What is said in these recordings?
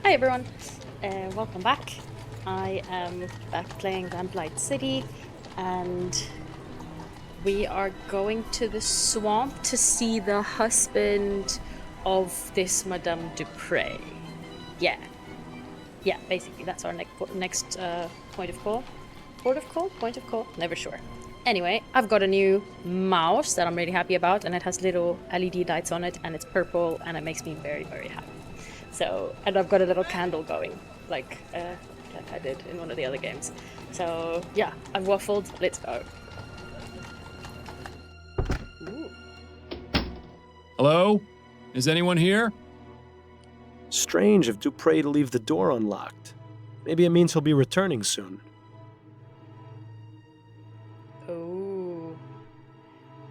Hi everyone, welcome back. I am back playing Lamplight City, and we are going to the swamp to see the husband of this Madame Dupre. Yeah, basically that's our next point of call. Point of call? Never sure. Anyway, I've got a new mouse that I'm really happy about, and it has little LED lights on it, and it's purple, and it makes me very, very happy. So, and I've got a little candle going, like I did in one of the other games. So, yeah, I've waffled. Let's go. Ooh. Hello? Is anyone here? Strange of Dupre to leave the door unlocked. Maybe it means he'll be returning soon. Oh.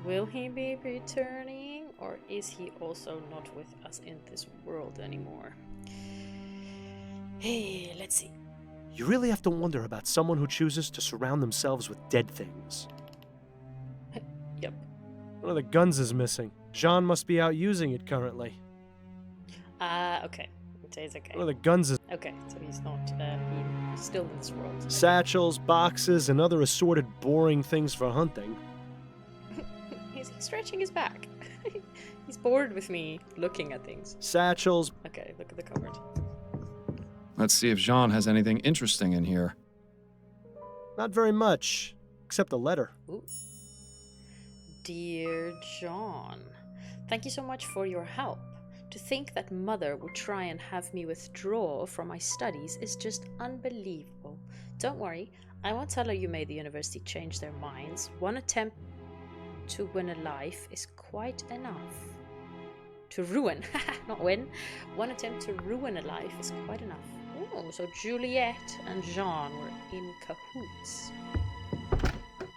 Will he be returning, or is he also not with us in this world anymore? Hey, let's see. You really have to wonder about someone who chooses to surround themselves with dead things. Yep. One of the guns is missing. Jean must be out using it currently. Okay. It says okay. One of the guns is... Okay, so he's not, he's still in this world. Satchels, boxes, and other assorted boring things for hunting. He's stretching his back. He's bored with me looking at things. Satchels. Okay, look at the cupboard. Let's see if Jean has anything interesting in here. Not very much, except a letter. Ooh. Dear John, thank you so much for your help. To think that Mother would try and have me withdraw from my studies is just unbelievable. Don't worry, I won't tell her you made the university change their minds. One attempt to win a life is quite enough. To ruin, not win. One attempt to ruin a life is quite enough. Oh, so Juliet and Jean were in cahoots.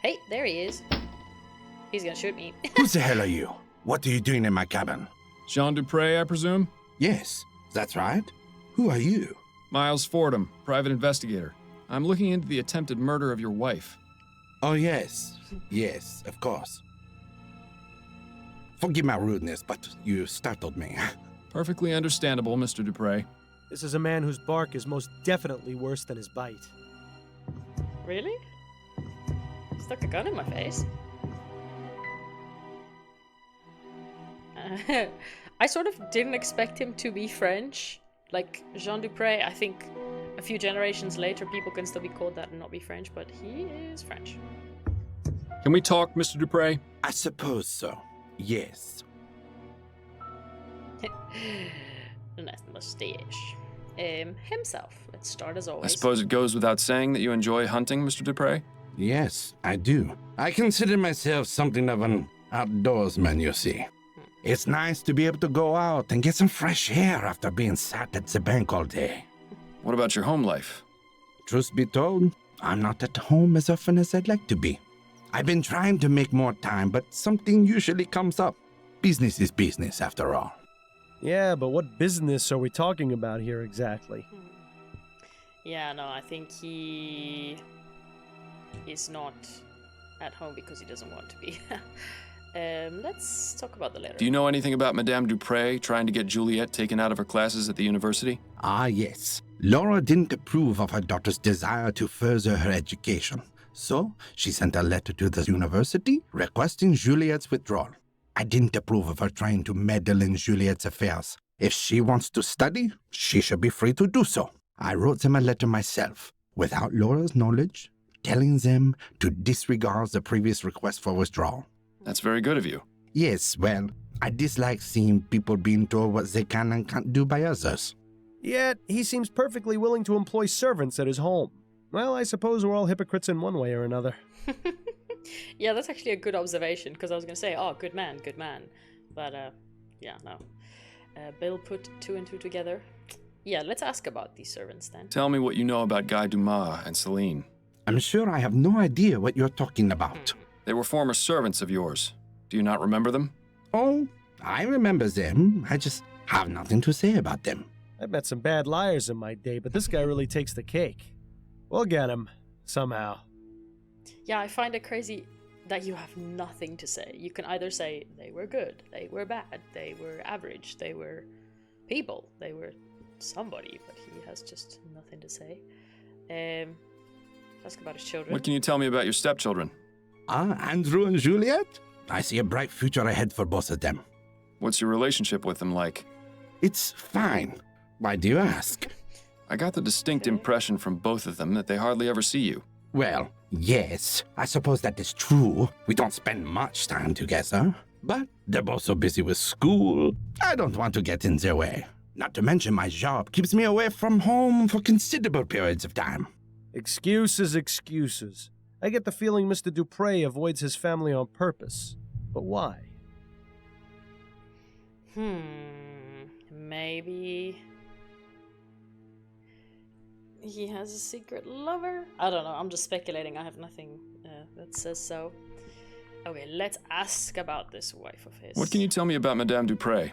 Hey, there he is. He's gonna shoot me. Who the hell are you? What are you doing in my cabin? Jean Dupre, I presume? Yes, that's right. Who are you? Miles Fordham, private investigator. I'm looking into the attempted murder of your wife. Oh, yes. Yes, of course. Forgive my rudeness, but you startled me. Perfectly understandable, Mr. Dupre. This is a man whose bark is most definitely worse than his bite. Really? Stuck a gun in my face. I sort of didn't expect him to be French. Like, Jean Dupre, I think a few generations later people can still be called that and not be French, but he is French. Can we talk, Mr. Dupre? I suppose so. Yes. Nice mustache. Himself. Let's start as always. I suppose it goes without saying that you enjoy hunting, Mr. Dupre? Yes, I do. I consider myself something of an outdoorsman, you see. It's nice to be able to go out and get some fresh air after being sat at the bank all day. What about your home life? Truth be told, I'm not at home as often as I'd like to be. I've been trying to make more time, but something usually comes up. Business is business, after all. Yeah, but what business are we talking about here exactly? Yeah, no, I think he is not at home because he doesn't want to be. Let's talk about the letter. Do you know anything about Madame Dupre trying to get Juliet taken out of her classes at the university? Ah, yes. Laura didn't approve of her daughter's desire to further her education. So, she sent a letter to the university requesting Juliet's withdrawal. I didn't approve of her trying to meddle in Juliet's affairs. If she wants to study, she should be free to do so. I wrote them a letter myself, without Laura's knowledge, telling them to disregard the previous request for withdrawal. That's very good of you. Yes, well, I dislike seeing people being told what they can and can't do by others. Yet, he seems perfectly willing to employ servants at his home. Well, I suppose we're all hypocrites in one way or another. Yeah, that's actually a good observation, because I was going to say, oh, good man. But, yeah, no. Bill put two and two together. Yeah, let's ask about these servants then. Tell me what you know about Guy Dumas and Celine. I'm sure I have no idea what you're talking about. They were former servants of yours. Do you not remember them? Oh, I remember them. I just have nothing to say about them. I've met some bad liars in my day, but this guy really takes the cake. We'll get him, somehow. Yeah, I find it crazy that you have nothing to say. You can either say they were good, they were bad, they were average, they were people, they were somebody, but he has just nothing to say. Ask about his children. What can you tell me about your stepchildren? Andrew and Juliet? I see a bright future ahead for both of them. What's your relationship with them like? It's fine. Why do you ask? I got the distinct impression from both of them that they hardly ever see you. Well, yes, I suppose that is true. We don't spend much time together. But they're both so busy with school, I don't want to get in their way. Not to mention my job keeps me away from home for considerable periods of time. Excuses, excuses. I get the feeling Mr. Dupre avoids his family on purpose. But why? Maybe he has a secret lover? I don't know, I'm just speculating. I have nothing that says so. Okay, let's ask about this wife of his. What can you tell me about Madame Dupre?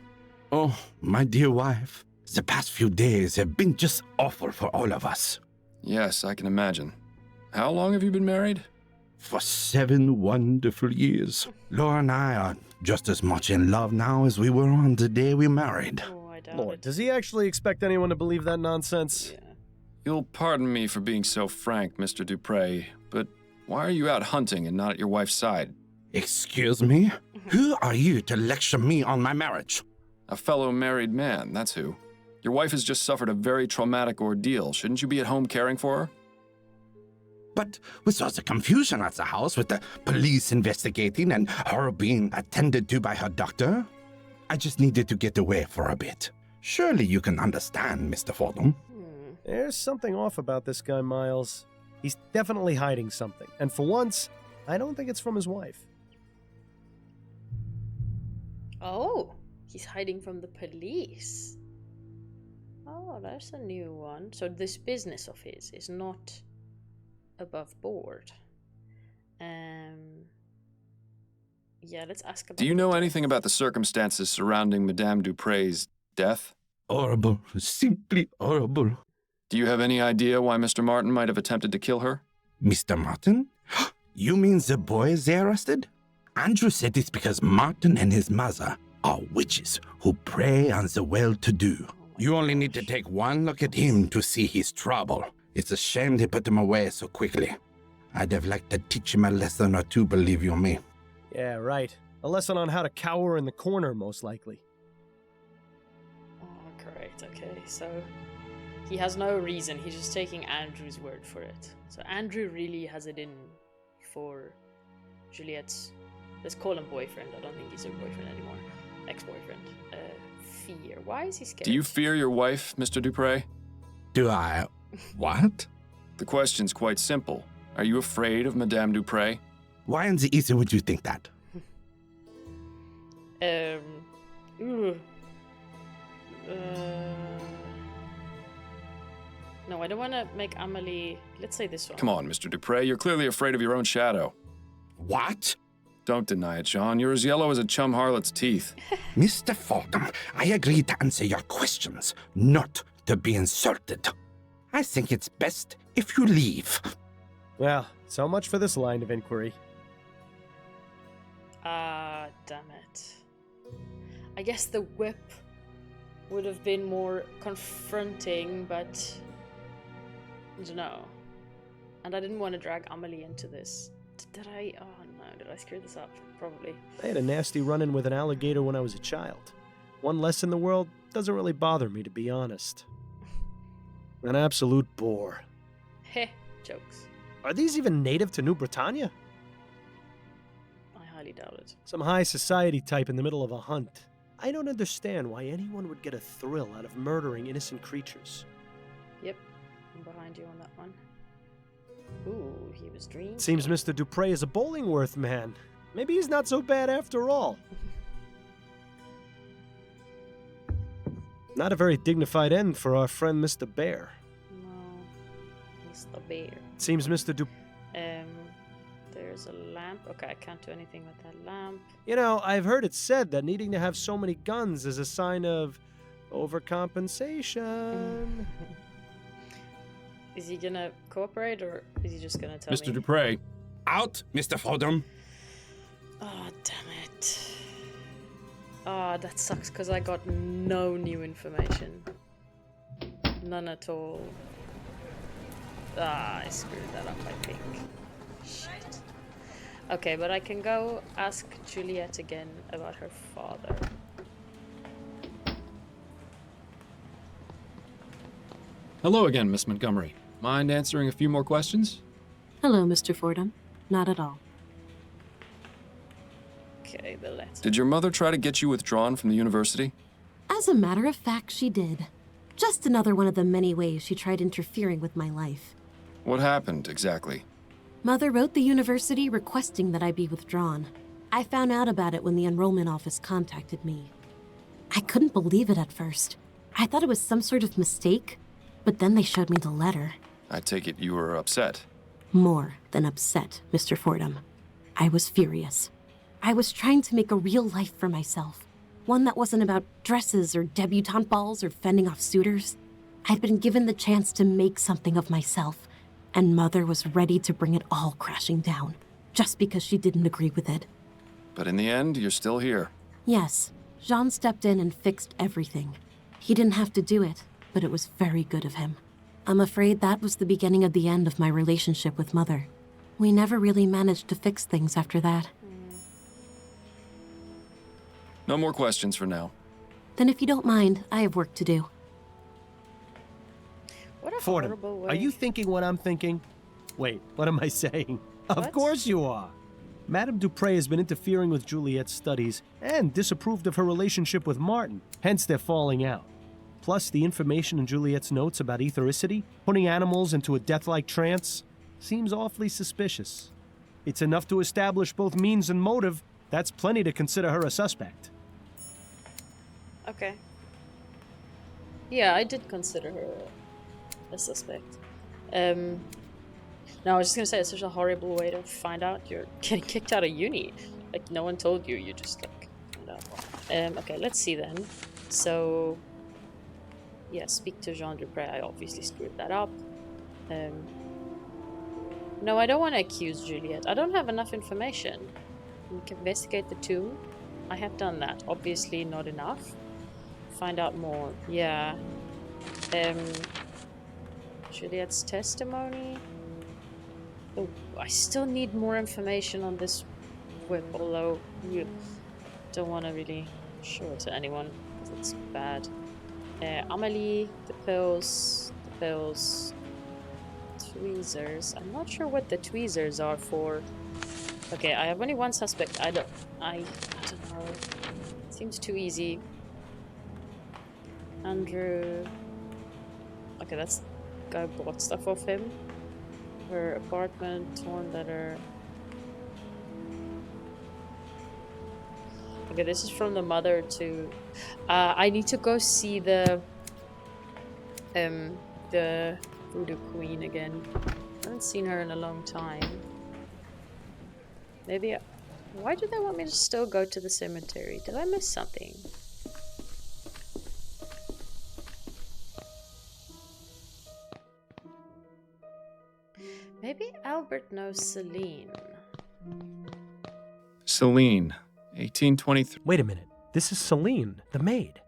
Oh, my dear wife, the past few days have been just awful for all of us. Yes, I can imagine. How long have you been married? For 7 wonderful years. Laura and I are just as much in love now as we were on the day we married. Oh, I doubt Lord, it. does he actually expect anyone to believe that nonsense? Yeah. You'll pardon me for being so frank, Mr. Dupre, but why are you out hunting and not at your wife's side? Excuse me? Who are you to lecture me on my marriage? A fellow married man, that's who. Your wife has just suffered a very traumatic ordeal. Shouldn't you be at home caring for her? But with all the confusion at the house, with the police investigating and her being attended to by her doctor, I just needed to get away for a bit. Surely you can understand, Mr. Fordham. There's something off about this guy, Miles. He's definitely hiding something. And for once, I don't think it's from his wife. Oh, he's hiding from the police. Oh, that's a new one. So this business of his is not above board. Yeah, let's ask about... Do you know anything about the circumstances surrounding Madame Dupre's death? Horrible. Simply horrible. Do you have any idea why Mr. Martin might have attempted to kill her? Mr. Martin? You mean the boys they arrested? Andrew said it's because Martin and his mother are witches who prey on the well-to-do. You only need to take one look at him to see his trouble. It's a shame they put him away so quickly. I'd have liked to teach him a lesson or two, believe you me. Yeah, right. A lesson on how to cower in the corner, most likely. Oh, great. Okay, so he has no reason. He's just taking Andrew's word for it. So Andrew really has it in for Juliet's, let's call him boyfriend. I don't think he's her boyfriend anymore. Ex-boyfriend. Fear. Why is he scared? Do you fear your wife, Mr. Dupre? Do I... what? The question's quite simple. Are you afraid of Madame Dupre? Why in the easy would you think that? No, I don't want to make Amelie... Let's say this one. Come on, Mr. Dupre, you're clearly afraid of your own shadow. What? Don't deny it, Sean. You're as yellow as a chum harlot's teeth. Mr. Fordham, I agree to answer your questions, not to be insulted. I think it's best if you leave. Well, so much for this line of inquiry. Ah, damn it. I guess the whip would have been more confronting, but I don't know. And I didn't want to drag Amelie into this. Did I? Oh no, did I screw this up? Probably. I had a nasty run-in with an alligator when I was a child. One less in the world doesn't really bother me, to be honest. An absolute bore. Heh, jokes. Are these even native to New Britannia? I highly doubt it. Some high society type in the middle of a hunt. I don't understand why anyone would get a thrill out of murdering innocent creatures. Yep, I'm behind you on that one. Ooh, he was dreaming. Seems Mr. Dupre is a Bollingworth man. Maybe he's not so bad after all. Not a very dignified end for our friend Mr. Bear. No, Mr. Bear. Seems Mr. Dupre... There's a lamp. Okay, I can't do anything with that lamp. You know, I've heard it said that needing to have so many guns is a sign of overcompensation. Is he gonna cooperate, or is he just gonna tell me? Mr. Dupre. Out, Mr. Fordham. Oh, damn it. Oh, that sucks, because I got no new information. None at all. Ah, I screwed that up, I think. Shit. Okay, but I can go ask Juliet again about her father. Hello again, Miss Montgomery. Mind answering a few more questions? Hello, Mr. Fordham. Not at all. Okay, the letter. Did your mother try to get you withdrawn from the university? As a matter of fact, she did. Just another one of the many ways she tried interfering with my life. What happened, exactly? Mother wrote the university requesting that I be withdrawn. I found out about it when the enrollment office contacted me. I couldn't believe it at first. I thought it was some sort of mistake, but then they showed me the letter. I take it you were upset. More than upset, Mr. Fordham. I was furious. I was trying to make a real life for myself. One that wasn't about dresses or debutante balls or fending off suitors. I'd been given the chance to make something of myself, and Mother was ready to bring it all crashing down, just because she didn't agree with it. But in the end, you're still here. Yes, Jean stepped in and fixed everything. He didn't have to do it, but it was very good of him. I'm afraid that was the beginning of the end of my relationship with Mother. We never really managed to fix things after that. No more questions for now. Then if you don't mind, I have work to do. What a Fordham, horrible way. are you thinking what I'm thinking? Wait, what am I saying? Of What? course you are. Madame Dupre has been interfering with Juliet's studies and disapproved of her relationship with Martin, hence they're falling out. Plus, the information in Juliet's notes about ethericity, putting animals into a death-like trance, seems awfully suspicious. It's enough to establish both means and motive. That's plenty to consider her a suspect. Okay. Yeah, I did consider her a suspect. No, I was just gonna say it's such a horrible way to find out you're getting kicked out of uni. Like, no one told you, you just, like, found out. Okay, let's see then. So, yeah, speak to Jean Dupre. I obviously screwed that up. No, I don't want to accuse Juliet. I don't have enough information. We can investigate the tomb. I have done that. Obviously not enough. Find out more. Yeah. Juliet's testimony. Oh, I still need more information on this whip, although you don't want to really show it to anyone because it's bad. Amelie, the pills, tweezers. I'm not sure what the tweezers are for. Okay, I have only one suspect. I don't know. Seems too easy. Andrew. Okay, that's the guy who bought stuff off him. Her apartment, torn letter. Okay, this is from the mother to. I need to go see the Voodoo Queen again. I haven't seen her in a long time. Maybe. Why do they want me to still go to the cemetery? Did I miss something? Maybe Albert knows Celine. Celine, 1823. Wait a minute. This is Celine, the maid.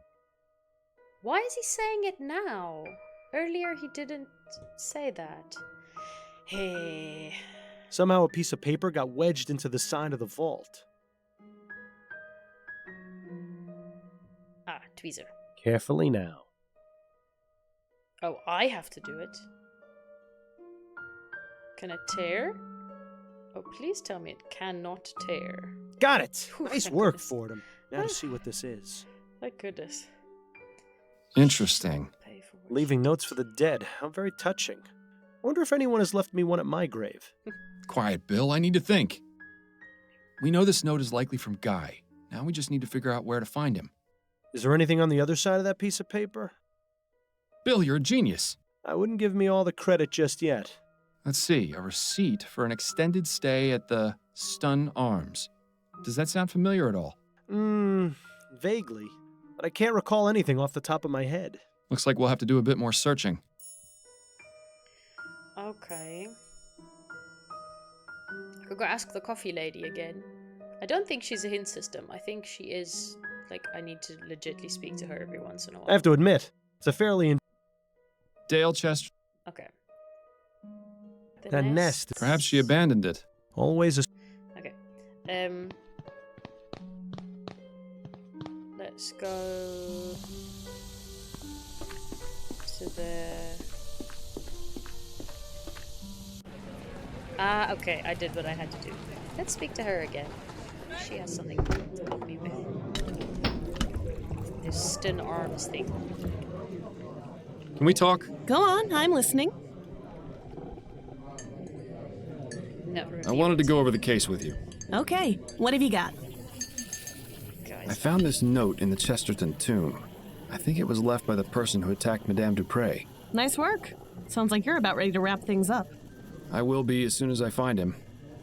Why is he saying it now? Earlier he didn't say that. Hey. Somehow a piece of paper got wedged into the side of the vault. Ah, tweezer. Carefully now. Oh, I have to do it. Can it tear? Oh, please tell me it cannot tear. Got it! Ooh, Nice thank work, goodness. Fordham. Now to see what this is. Thank goodness. Interesting. Pay for what Leaving notes for the dead. How very touching. I wonder if anyone has left me one at my grave. Quiet, Bill. I need to think. We know this note is likely from Guy. Now we just need to figure out where to find him. Is there anything on the other side of that piece of paper? Bill, you're a genius. I wouldn't give me all the credit just yet. Let's see. A receipt for an extended stay at the Stun Arms. Does that sound familiar at all? Vaguely. But I can't recall anything off the top of my head. Looks like we'll have to do a bit more searching. Okay. I could go ask the coffee lady again. I don't think she's a hint system. I think she is, like, I need to legitly speak to her every once in a while. I have to admit, it's a fairly Dale Chester. Okay. The nest. Perhaps she abandoned it. Always a... Okay. Let's go to the... Ah, okay, I did what I had to do. Let's speak to her again. She has something to help me with. This stun arms thing. Can we talk? Go on, I'm listening. No, I wanted to go over the case with you. Okay, what have you got? I found this note in the Chesterton tomb. I think it was left by the person who attacked Madame Dupre. Nice work. Sounds like you're about ready to wrap things up. I will be as soon as I find him.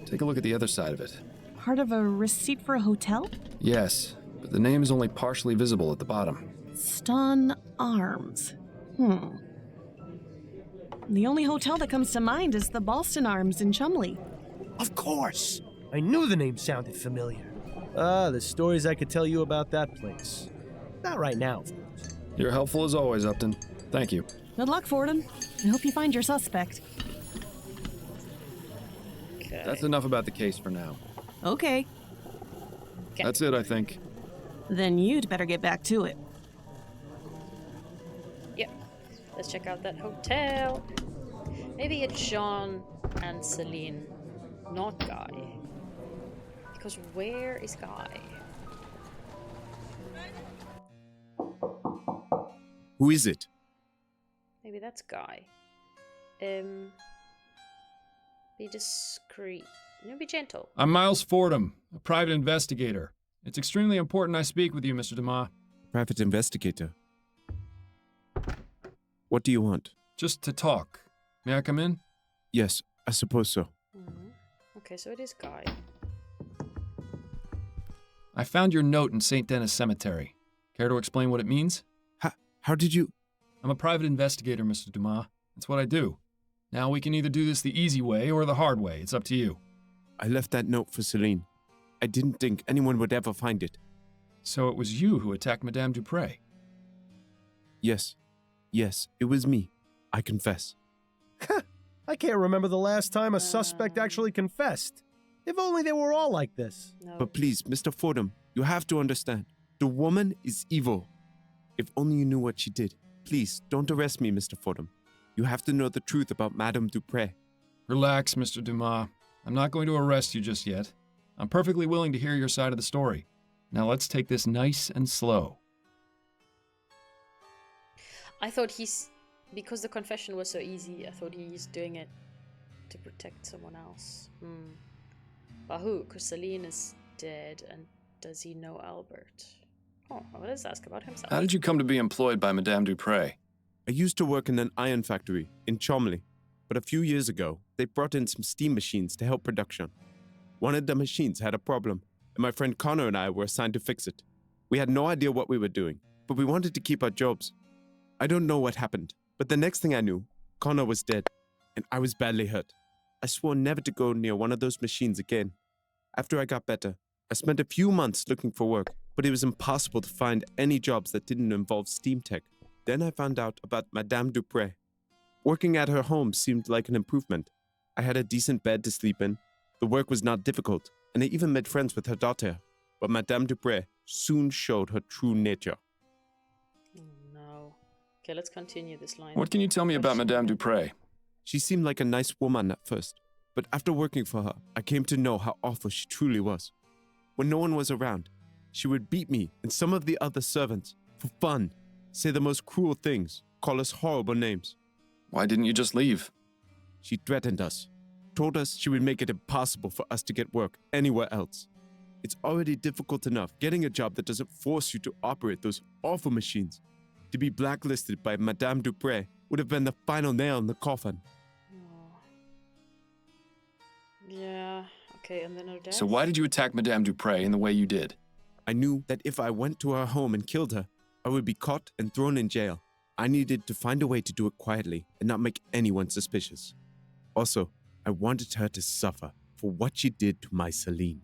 Take a look at the other side of it. Part of a receipt for a hotel? Yes, but the name is only partially visible at the bottom. Stun Arms. The only hotel that comes to mind is the Boston Arms in Chumley. Of course! I knew the name sounded familiar. The stories I could tell you about that place. Not right now, of course. You're helpful as always, Upton. Thank you. Good luck, Fordham. I hope you find your suspect. Okay. That's enough about the case for now. Okay. That's it, I think. Then you'd better get back to it. Yep. Let's check out that hotel. Maybe it's Jean and Celine, not Guy. Because where is Guy? Who is it? Maybe that's Guy. Be discreet. No, be gentle. I'm Miles Fordham, a private investigator. It's extremely important I speak with you, Mr. Dumas. Private investigator. What do you want? Just to talk. May I come in? Yes, I suppose so. Okay, so it is Guy. I found your note in St. Denis Cemetery. Care to explain what it means? How did you... I'm a private investigator, Mr. Dumas. That's what I do. Now we can either do this the easy way or the hard way. It's up to you. I left that note for Celine. I didn't think anyone would ever find it. So it was you who attacked Madame Dupre? Yes, it was me. I confess. I can't remember the last time a suspect actually confessed. If only they were all like this. No. But please, Mr. Fordham, you have to understand. The woman is evil. If only you knew what she did. Please, don't arrest me, Mr. Fordham. You have to know the truth about Madame Dupre. Relax, Mr. Dumas. I'm not going to arrest you just yet. I'm perfectly willing to hear your side of the story. Now let's take this nice and slow. I thought because the confession was so easy, I thought he's doing it to protect someone else. But who? Because Celine is dead, and does he know Albert? Oh, well, let's ask about himself. How did you come to be employed by Madame Dupre? I used to work in an iron factory in Chumley, but a few years ago, they brought in some steam machines to help production. One of the machines had a problem, and my friend Connor and I were assigned to fix it. We had no idea what we were doing, but we wanted to keep our jobs. I don't know what happened, but the next thing I knew, Connor was dead, and I was badly hurt. I swore never to go near one of those machines again. After I got better, I spent a few months looking for work, but it was impossible to find any jobs that didn't involve steam tech. Then I found out about Madame Dupre. Working at her home seemed like an improvement. I had a decent bed to sleep in. The work was not difficult, and I even made friends with her daughter. But Madame Dupre soon showed her true nature. Oh, no. Okay, let's continue this line. What can you tell me about Madame Dupre? She seemed like a nice woman at first, but after working for her, I came to know how awful she truly was. When no one was around, she would beat me and some of the other servants for fun, say the most cruel things, call us horrible names. Why didn't you just leave? She threatened us, told us she would make it impossible for us to get work anywhere else. It's already difficult enough getting a job that doesn't force you to operate those awful machines. To be blacklisted by Madame Dupre would have been the final nail in the coffin. Oh. Yeah, okay, and then her dad? So why did you attack Madame Dupre in the way you did? I knew that if I went to her home and killed her, I would be caught and thrown in jail. I needed to find a way to do it quietly and not make anyone suspicious. Also, I wanted her to suffer for what she did to my Celine.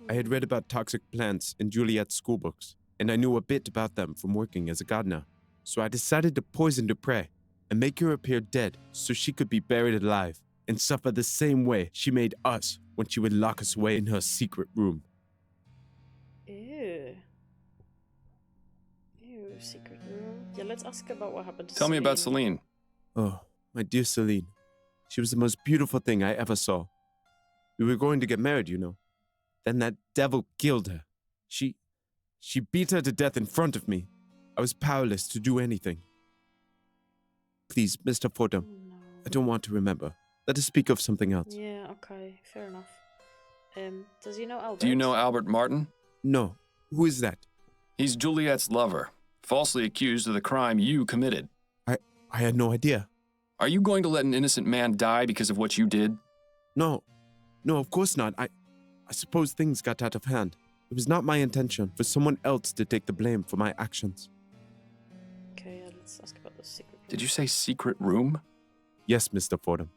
I had read about toxic plants in Juliet's schoolbooks, and I knew a bit about them from working as a gardener. So I decided to poison Dupre. and make her appear dead so she could be buried alive and suffer the same way she made us when she would lock us away in her secret room. Ew. Ew, secret room. Yeah, let's ask about what happened to Tell me about Celine. Oh, my dear Celine. She was the most beautiful thing I ever saw. We were going to get married, you know. Then that devil killed her. She beat her to death in front of me. I was powerless to do anything. Please, Mr. Fordham, No. I don't want to remember. Let us speak of something else. Yeah, okay, fair enough. Does he know Albert? Do you know Albert Martin? No. Who is that? He's Juliet's lover, falsely accused of the crime you committed. I had no idea. Are you going to let an innocent man die because of what you did? No, of course not. I suppose things got out of hand. It was not my intention for someone else to take the blame for my actions. Okay, yeah, let's ask about the secret room. Did you say secret room? Yes, Mr. Fordham.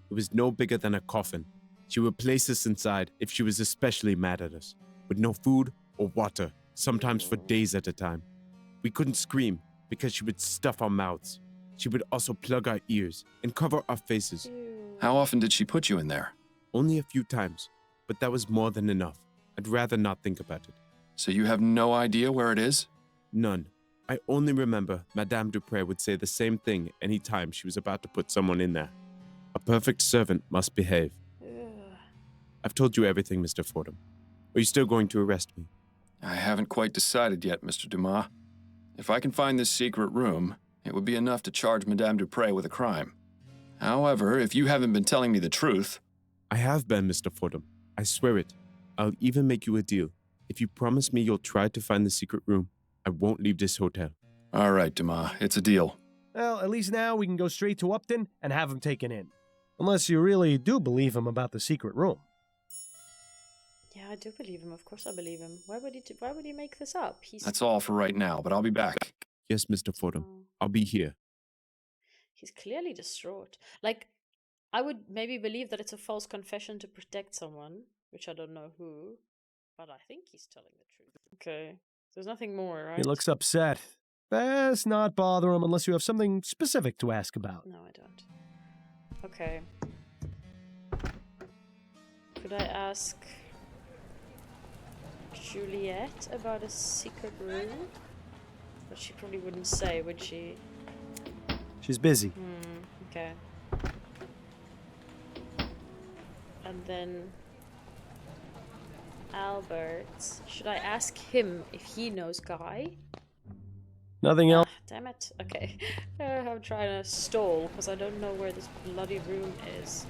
It was no bigger than a coffin. She would place us inside if she was especially mad at us, with no food or water, sometimes for days at a time. We couldn't scream because she would stuff our mouths. She would also plug our ears and cover our faces. Ew. How often did she put you in there? Only a few times, but that was more than enough. I'd rather not think about it. So you have no idea where it is? None. I only remember Madame Dupre would say the same thing any time she was about to put someone in there. A perfect servant must behave. Ugh. I've told you everything, Mr. Fordham. Are you still going to arrest me? I haven't quite decided yet, Mr. Dumas. If I can find this secret room, it would be enough to charge Madame Dupre with a crime. However, if you haven't been telling me the truth... I have been, Mr. Fordham. I swear it. I'll even make you a deal. If you promise me you'll try to find the secret room, I won't leave this hotel. All right, Dumas, it's a deal. Well, at least now we can go straight to Upton and have him taken in. Unless you really do believe him about the secret room. Yeah, I do believe him. Of course I believe him. Why would he make this up? That's all for right now, but I'll be back. Yes, Mr. Fordham. Oh. I'll be here. He's clearly distraught. Like, I would maybe believe that it's a false confession to protect someone, which I don't know who, but I think he's telling the truth. Okay. There's nothing more, right? He looks upset. Best not bother him unless you have something specific to ask about. No, I don't. Okay. Could I ask Juliet about a secret room? But she probably wouldn't say, would she? She's busy. Okay. And then Albert. Should I ask him if he knows Guy? Nothing else? Damn it. Okay. I'm trying to stall because I don't know where this bloody room is.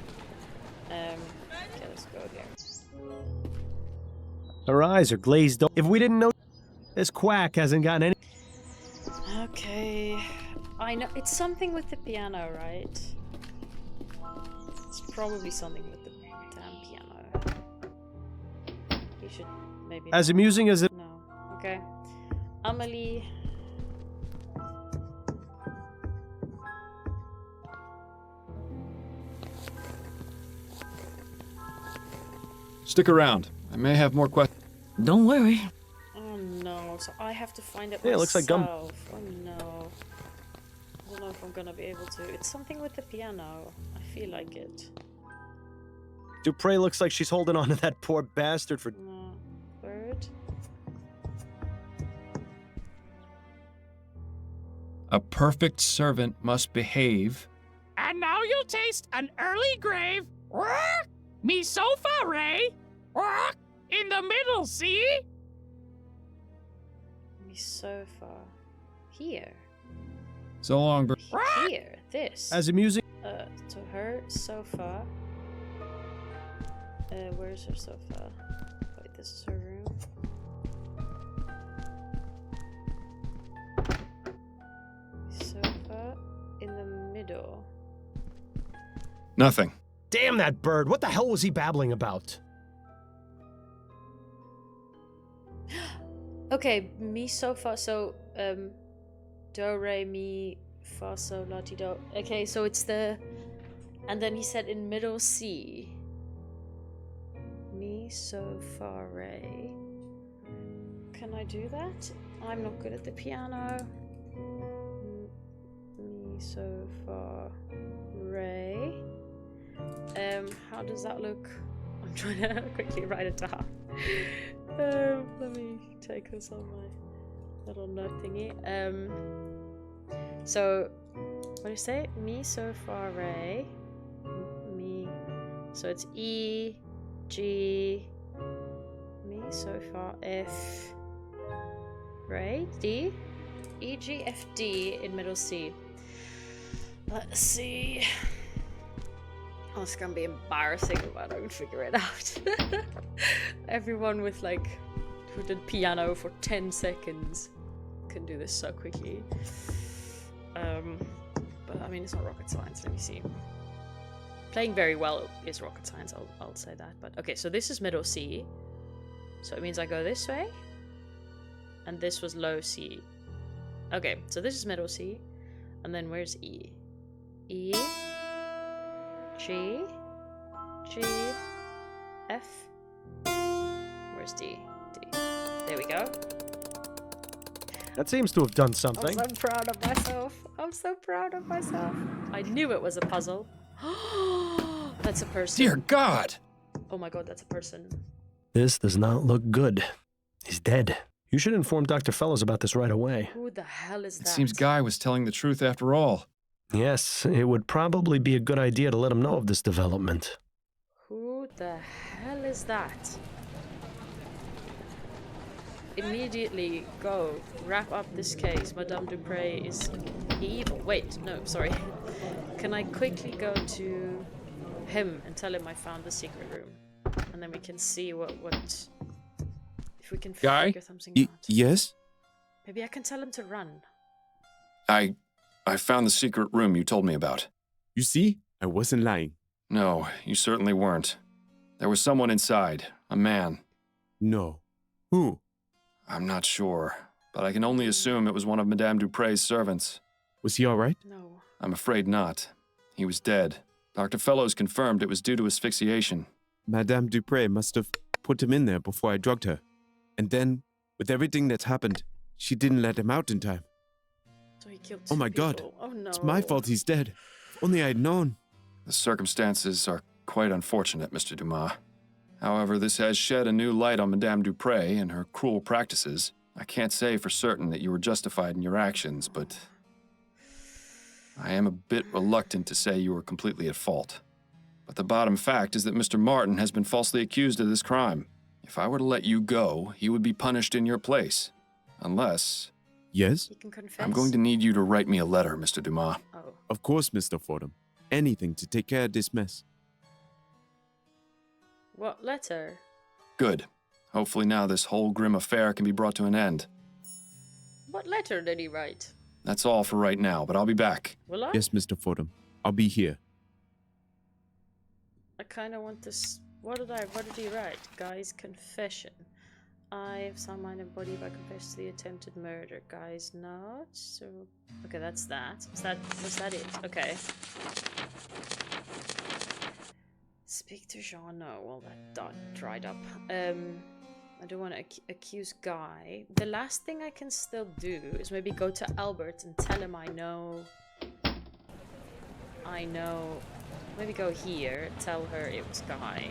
Okay, let's go here. Her eyes are glazed over. If we didn't know, this quack hasn't gotten any... Okay. I know. It's something with the piano, right? It's probably something with the damn piano. You should maybe... As amusing as it... No. Okay. Amelie... Stick around. I may have more questions. Don't worry. Oh no, so I have to find it Yeah, it looks like gum. myself. Oh no. I don't know if I'm gonna be able to. It's something with the piano. I feel like it. Dupre looks like she's holding on to that poor bastard for... No. Bird? A perfect servant must behave. And now you'll taste an early grave. Me sofa, Ray. In the middle, see? My sofa. Here. So long, Bert. Here. This. As amusing... So her sofa. Where's her sofa? Wait, this is her room. Sofa in the middle. Nothing. Damn that bird! What the hell was he babbling about? Okay, mi sofa. So do re mi fa sol la ti do. Okay, so it's the, and then he said in middle C. Mi so fa re. Can I do that? I'm not good at the piano. Mi Me so far. Ray. How does that look? I'm trying to quickly write it down. Let me take this on my little note thingy. So, what do you say? Me so far, Ray. Me. So it's E, G. Me so far, F. Ray, D. E, G, F, D in middle C. Let's see. Oh, it's gonna be embarrassing if I don't figure it out. Everyone with like who did piano for 10 seconds can do this so quickly. But I mean, it's not rocket science. Let me see. Playing very well is rocket science. I'll say that. But okay, so this is middle C. So it means I go this way, and this was low C. Okay, so this is middle C, and then where's E? E, G, G, F. Where's D? D. There we go. That seems to have done something. I'm so proud of myself. I'm so proud of myself. I knew it was a puzzle. That's a person. Dear God! Oh my god, that's a person. This does not look good. He's dead. You should inform Dr. Fellows about this right away. Who the hell is that? It seems Guy was telling the truth after all. Yes, it would probably be a good idea to let him know of this development. Who the hell is that? Immediately go. Wrap up this case. Madame Dupre is evil. Wait, no, sorry. Can I quickly go to him and tell him I found the secret room? And then we can see what if we can Guy? figure something out. Yes? Maybe I can tell him to run. I found the secret room you told me about. You see? I wasn't lying. No, you certainly weren't. There was someone inside. A man. No. Who? I'm not sure, but I can only assume it was one of Madame Dupre's servants. Was he all right? No. I'm afraid not. He was dead. Dr. Fellows confirmed it was due to asphyxiation. Madame Dupre must have put him in there before I drugged her. And then, with everything that's happened, she didn't let him out in time. So he killed Oh two my God. people. Oh no. It's my fault he's dead. If only I'd known. The circumstances are quite unfortunate, Mr. Dumas. However, this has shed a new light on Madame Dupre and her cruel practices. I can't say for certain that you were justified in your actions, but I am a bit reluctant to say you were completely at fault. But the bottom fact is that Mr. Martin has been falsely accused of this crime. If I were to let you go, he would be punished in your place. Unless... Yes? He can confess. I'm going to need you to write me a letter, Mr. Dumas. Oh. Of course, Mr. Fordham. Anything to take care of this mess. What letter? Good. Hopefully now this whole grim affair can be brought to an end. What letter did he write? That's all for right now, but I'll be back. Will I? Yes, Mr. Fordham. I'll be here. I kind of want this. What did he write? Guy's confession. I have some mind and body by confess to the attempted murder. Guy's not. So okay, that's that. Was that it? Okay. Speak to Jean. No, well that dried up. I don't want to accuse Guy. The last thing I can still do is maybe go to Albert and tell him I know. Maybe go here, tell her it was Guy.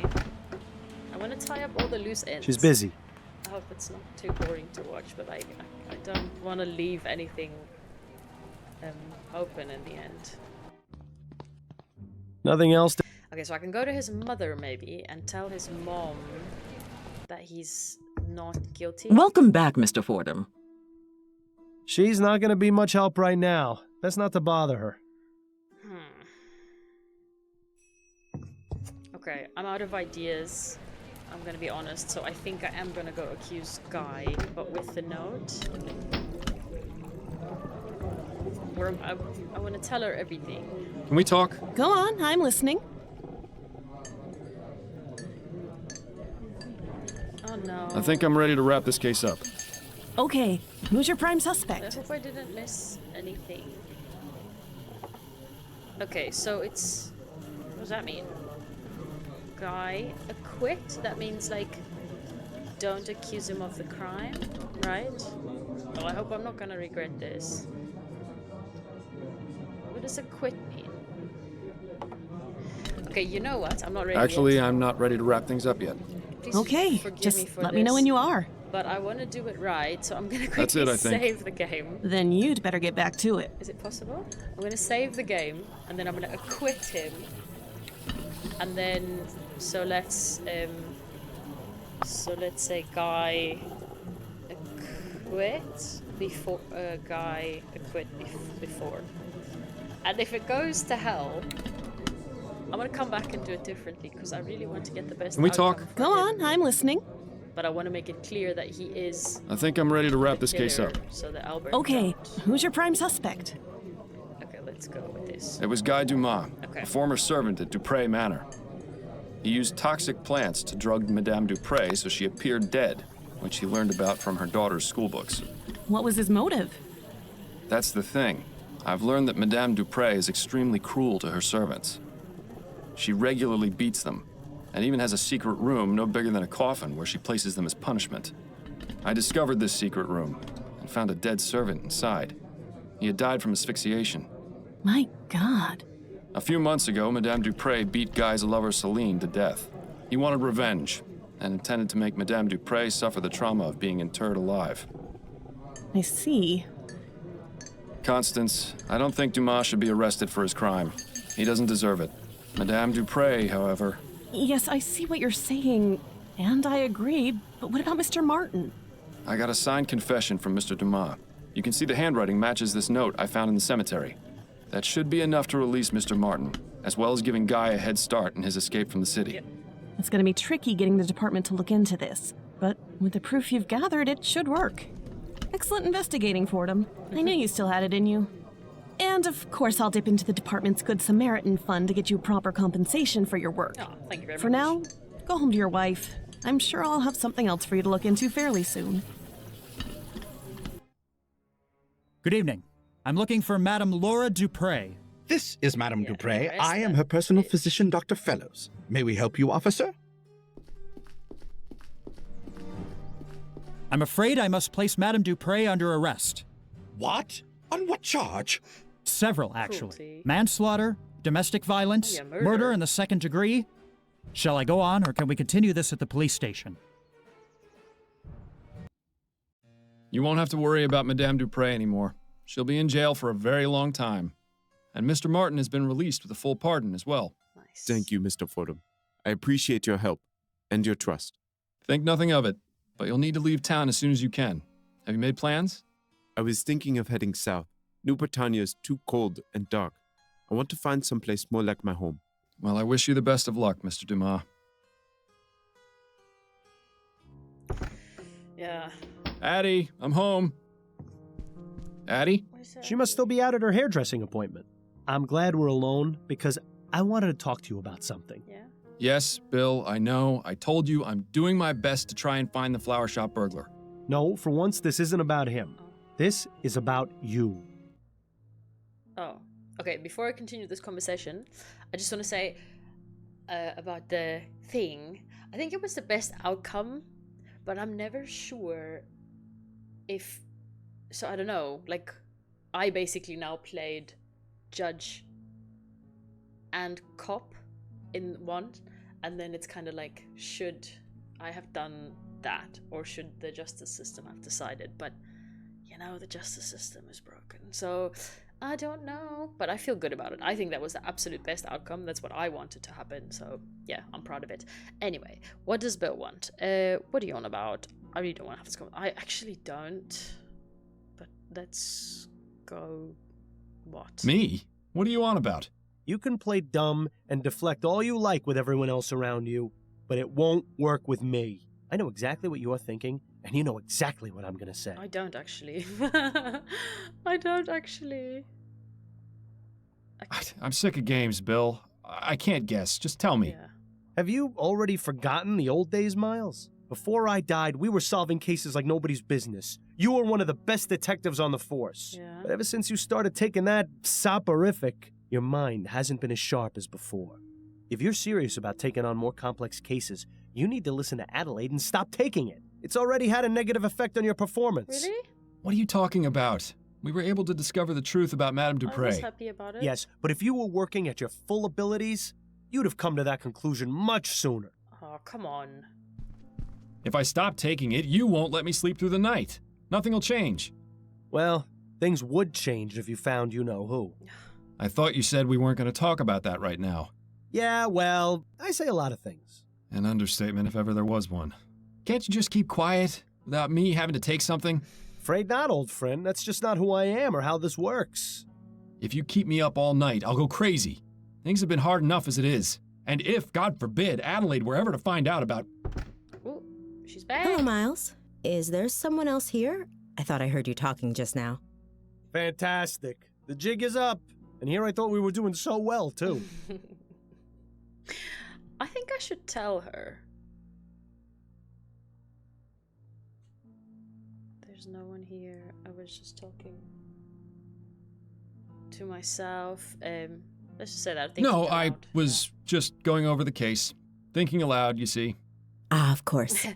I want to tie up all the loose ends. She's busy. I hope it's not too boring to watch, but I don't want to leave anything open in the end. Nothing else? Okay, so I can go to his mother maybe and tell his mom that he's not guilty. Welcome back, Mr. Fordham. She's not going to be much help right now. Best not to bother her. Okay, I'm out of ideas. I'm gonna be honest, so I think I am gonna go accuse Guy, but with the note. Or I want to tell her everything. Can we talk? Go on, I'm listening. Oh no. I think I'm ready to wrap this case up. Okay, who's your prime I suspect? hope I didn't miss anything. Okay, so it's... What does that mean? Guy acquit? That means, like, don't accuse him of the crime, right? Well, I hope I'm not gonna regret this. Who does acquit mean? Okay, you know what? I'm not ready Actually, yet. I'm not ready to wrap things up yet. Please Okay, forgive me just for let me know when this, you are. But I want to do it right, so I'm gonna That's quickly it, I think. save the game. Then you'd better get back to it. Is it possible? I'm gonna save the game, and then I'm gonna acquit him. And then, so let's say guy acquit before, guy acquit before. And if it goes to hell, I'm gonna come back and do it differently, because I really want to get the best Can we outcome talk? for Go him. on, I'm listening. But I want to make it clear that he is I think I'm ready to wrap the this case killer, up. so that Albert Okay, don't. who's your prime suspect? Okay, let's go with this. It was Guy Dumas, Okay. a former servant at Dupre Manor. He used toxic plants to drug Madame Dupre so she appeared dead, which he learned about from her daughter's schoolbooks. What was his motive? That's the thing. I've learned that Madame Dupre is extremely cruel to her servants. She regularly beats them, and even has a secret room no bigger than a coffin where she places them as punishment. I discovered this secret room and found a dead servant inside. He had died from asphyxiation. My God. A few months ago, Madame Dupre beat Guy's lover Celine to death. He wanted revenge and intended to make Madame Dupre suffer the trauma of being interred alive. I see. Constance, I don't think Dumas should be arrested for his crime. He doesn't deserve it. Madame Dupre, however... Yes, I see what you're saying, and I agree, but what about Mr. Martin? I got a signed confession from Mr. Dumas. You can see the handwriting matches this note I found in the cemetery. That should be enough to release Mr. Martin, as well as giving Guy a head start in his escape from the city. It's gonna be tricky getting the department to look into this, but with the proof you've gathered, it should work. Excellent investigating, Fordham. I knew you still had it in you. And of course, I'll dip into the department's Good Samaritan fund to get you proper compensation for your work. Oh, thank you very For much. now, go home to your wife. I'm sure I'll have something else for you to look into fairly soon. Good evening. I'm looking for Madame Laura Dupre. This is Madame Yeah, Dupre. arrest I am that her personal bitch. physician, Dr. Fellows. May we help you, officer? I'm afraid I must place Madame Dupre under arrest. What? On what charge? Several, actually. Cruelty. Manslaughter, domestic violence, Oh, yeah, murder. murder in the second degree. Shall I go on, or can we continue this at the police station? You won't have to worry about Madame Dupre anymore. She'll be in jail for a very long time. And Mr. Martin has been released with a full pardon as well. Nice. Thank you, Mr. Fordham. I appreciate your help and your trust. Think nothing of it, but you'll need to leave town as soon as you can. Have you made plans? I was thinking of heading south. New Britannia is too cold and dark. I want to find someplace more like my home. Well, I wish you the best of luck, Mr. Dumas. Yeah. Addie, I'm home. Addie? What is that? She must still be out at her hairdressing appointment. I'm glad we're alone because I wanted to talk to you about something. Yeah. Yes, Bill, I know. I told you I'm doing my best to try and find the flower shop burglar. No, for once, this isn't about him. This is about you. Oh. Okay, before I continue this conversation, I just want to say about the thing. I think it was the best outcome, but I'm never sure if... So, I don't know. Like, I basically now played judge and cop in one, and then it's kind of like, should I have done that, or should the justice system have decided? But, you know, the justice system is broken, so I don't know, but I feel good about it. I think that was the absolute best outcome. That's what I wanted to happen, so yeah, I'm proud of it. Anyway, what does Bill want? What are you on about? I really don't want to have this conversation. I actually don't, but let's go. What? Me? What are you on about? You can play dumb and deflect all you like with everyone else around you, but it won't work with me. I know exactly what you're thinking, and you know exactly what I'm gonna say. I don't actually. I don't actually. I'm sick of games, Bill. I can't guess. Just tell me. Yeah. Have you already forgotten the old days, Miles? Before I died, we were solving cases like nobody's business. You were one of the best detectives on the force. Yeah. But ever since you started taking that soporific, your mind hasn't been as sharp as before. If you're serious about taking on more complex cases, you need to listen to Adelaide and stop taking it. It's already had a negative effect on your performance. Really? What are you talking about? We were able to discover the truth about Madame I was Dupre. happy about it. Yes, but if you were working at your full abilities, you'd have come to that conclusion much sooner. Oh, come on. If I stop taking it, you won't let me sleep through the night. Nothing will change. Well, things would change if you found you-know-who. I thought you said we weren't going to talk about that right now. Yeah, well, I say a lot of things. An understatement if ever there was one. Can't you just keep quiet without me having to take something? Afraid not, old friend. That's just not who I am or how this works. If you keep me up all night, I'll go crazy. Things have been hard enough as it is. And if, God forbid, Adelaide were ever to find out about... Ooh, she's back. Hello, Miles. Is there someone else here? I thought I heard you talking just now. Fantastic. The jig is up. And here I thought we were doing so well, too. I think I should tell her. There's no one here. I was just talking to myself. Let's just say that. No, I was just going over the case. Thinking aloud, you see. Ah, of course.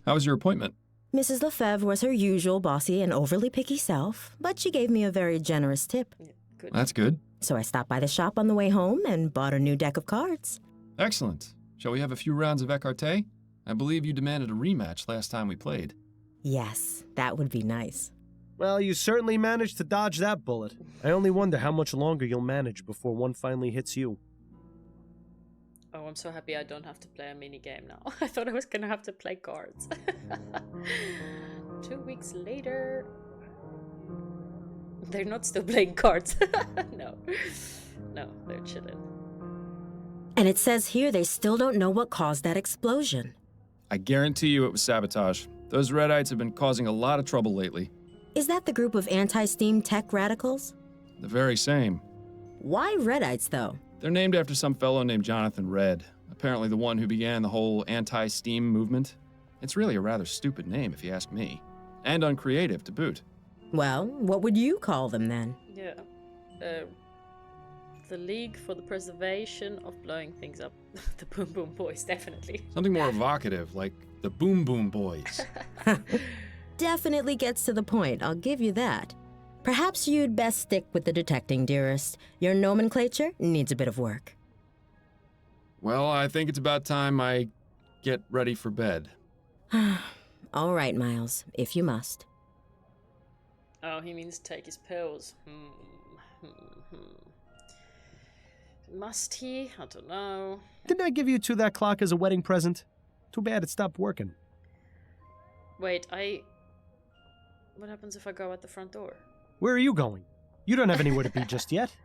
How was your appointment? Mrs. Lefebvre was her usual bossy and overly picky self, but she gave me a very generous tip. Yeah, good. That's good. So I stopped by the shop on the way home and bought a new deck of cards. Excellent. Shall we have a few rounds of écarté? I believe you demanded a rematch last time we played. Yes, that would be nice. Well, you certainly managed to dodge that bullet. I only wonder how much longer you'll manage before one finally hits you. Oh, I'm so happy I don't have to play a mini game now. I thought I was gonna have to play cards. 2 weeks later... They're not still playing cards. No. No, they're chilling. And it says here they still don't know what caused that explosion. I guarantee you it was sabotage. Those Redites have been causing a lot of trouble lately. Is that the group of anti-steam tech radicals? The very same. Why Redites, though? They're named after some fellow named Jonathan Red, apparently the one who began the whole anti-steam movement. It's really a rather stupid name, if you ask me. And uncreative, to boot. Well, what would you call them, then? Yeah. The League for the Preservation of Blowing Things Up. The Boom Boom Boys, definitely. Something more evocative, like the Boom Boom Boys. Definitely gets to the point, I'll give you that. Perhaps you'd best stick with the detecting, dearest. Your nomenclature needs a bit of work. Well, I think it's about time I get ready for bed. All right, Miles, if you must. Oh, he means take his pills. Must he? I don't know. Didn't I give you two that clock as a wedding present? Too bad it stopped working. Wait, what happens if I go out the front door? Where are you going? You don't have anywhere to be just yet.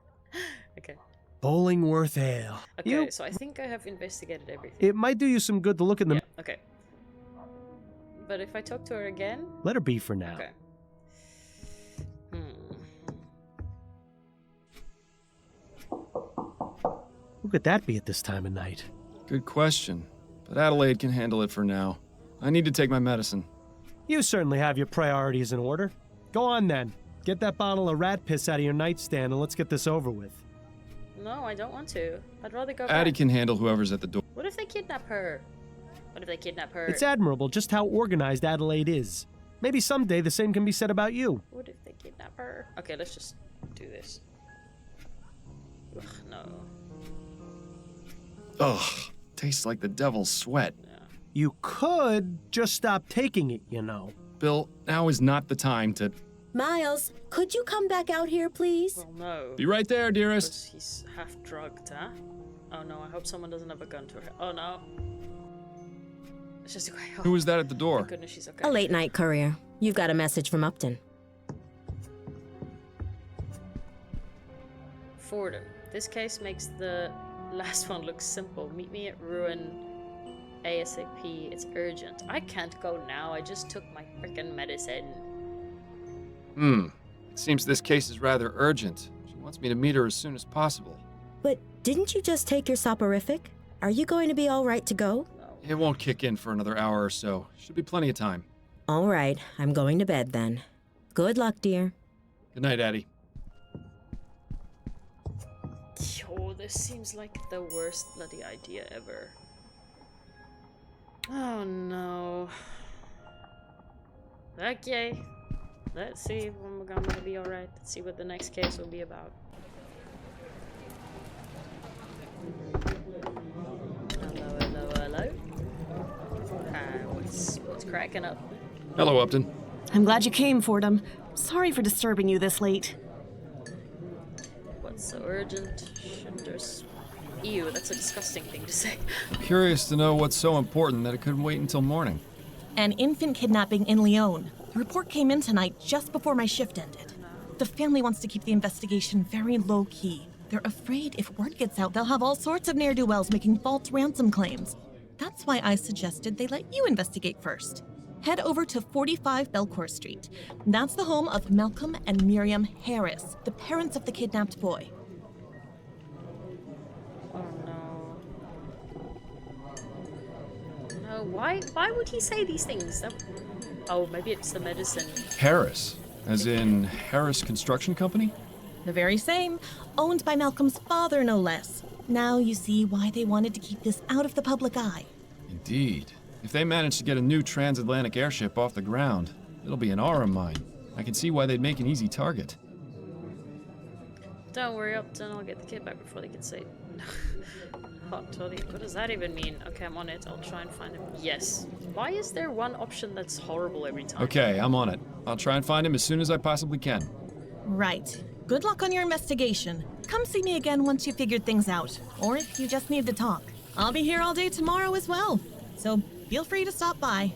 Okay. Bollingworth Ale. Okay, so I think I have investigated everything. It might do you some good to look in the... Yeah, okay. But if I talk to her again? Let her be for now. Okay. Who could that be at this time of night? Good question. But Adelaide can handle it for now. I need to take my medicine. You certainly have your priorities in order. Go on then. Get that bottle of rat piss out of your nightstand and let's get this over with. No, I don't want to. I'd rather go Addie back. can handle whoever's at the door. What if they kidnap her? What if they kidnap her? It's admirable just how organized Adelaide is. Maybe someday the same can be said about you. What if they kidnap her? Okay, let's just do this. Ugh, no. Ugh, tastes like the devil's sweat. Yeah. You could just stop taking it, you know. Bill, now is not the time to... Miles, could you come back out here, please? Well, no. Be right there, dearest. Because he's half drugged, huh? Oh no, I hope someone doesn't have a gun to her. Oh no. It's just okay. Oh, Who was that at the door? thank goodness she's okay. A late night courier. You've got a message from Upton. Fordham. This case makes the last one look simple. Meet me at Ruin ASAP. It's urgent. I can't go now. I just took my frickin' medicine. It seems this case is rather urgent. She wants me to meet her as soon as possible. But didn't you just take your soporific? Are you going to be all right to go? No. It won't kick in for another hour or so. Should be plenty of time. All right, I'm going to bed then. Good luck, dear. Good night, Addie. Oh, this seems like the worst bloody idea ever. Oh no. Okay. Let's see if I'm gonna be alright. Let's see what the next case will be about. Hello, hello, hello. What's cracking up? Hello, Upton. I'm glad you came, Fordham. Sorry for disturbing you this late. What's so urgent? Ew, that's a disgusting thing to say. Curious to know what's so important that it couldn't wait until morning. An infant kidnapping in Lyon. The report came in tonight just before my shift ended. The family wants to keep the investigation very low-key. They're afraid if word gets out, they'll have all sorts of ne'er-do-wells making false ransom claims. That's why I suggested they let you investigate first. Head over to 45 Belcourt Street. That's the home of Malcolm and Miriam Harris, the parents of the kidnapped boy. Oh no. No, why would he say these things? Oh, maybe it's the medicine. Harris? As in Harris Construction Company? The very same. Owned by Malcolm's father, no less. Now you see why they wanted to keep this out of the public eye. Indeed. If they manage to get a new transatlantic airship off the ground, it'll be an aura mine. I can see why they'd make an easy target. Don't worry, Upton, I'll get the kid back before they can say hot toddy. What does that even mean? Okay, I'm on it. I'll try and find him. Yes. Why is there one option that's horrible every time? Okay, I'm on it. I'll try and find him as soon as I possibly can. Right. Good luck on your investigation. Come see me again once you figured things out, or if you just need to talk. I'll be here all day tomorrow as well, so feel free to stop by.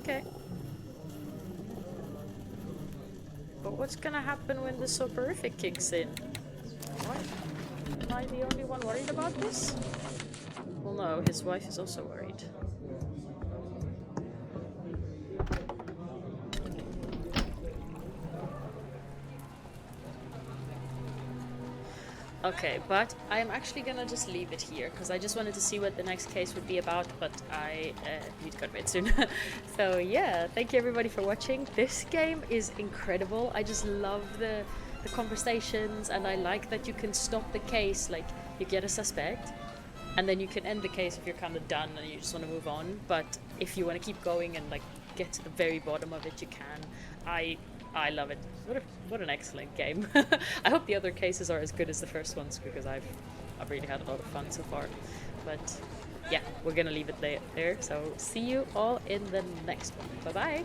Okay. But what's gonna happen when the soporific kicks in? What? Am I the only one worried about this? Well, no, his wife is also worried. Okay, but I'm actually gonna just leave it here because I just wanted to see what the next case would be about, but I need to go to bed soon. So yeah, thank you everybody for watching. This game is incredible. I just love the conversations, and I like that you can stop the case, like you get a suspect and then you can end the case if you're kind of done and you just want to move on, but if you want to keep going and like get to the very bottom of it, you can. I love it. What an excellent game. I hope the other cases are as good as the first ones because I've really had a lot of fun so far. But yeah, we're gonna leave it there. So see you all in the next one. Bye bye.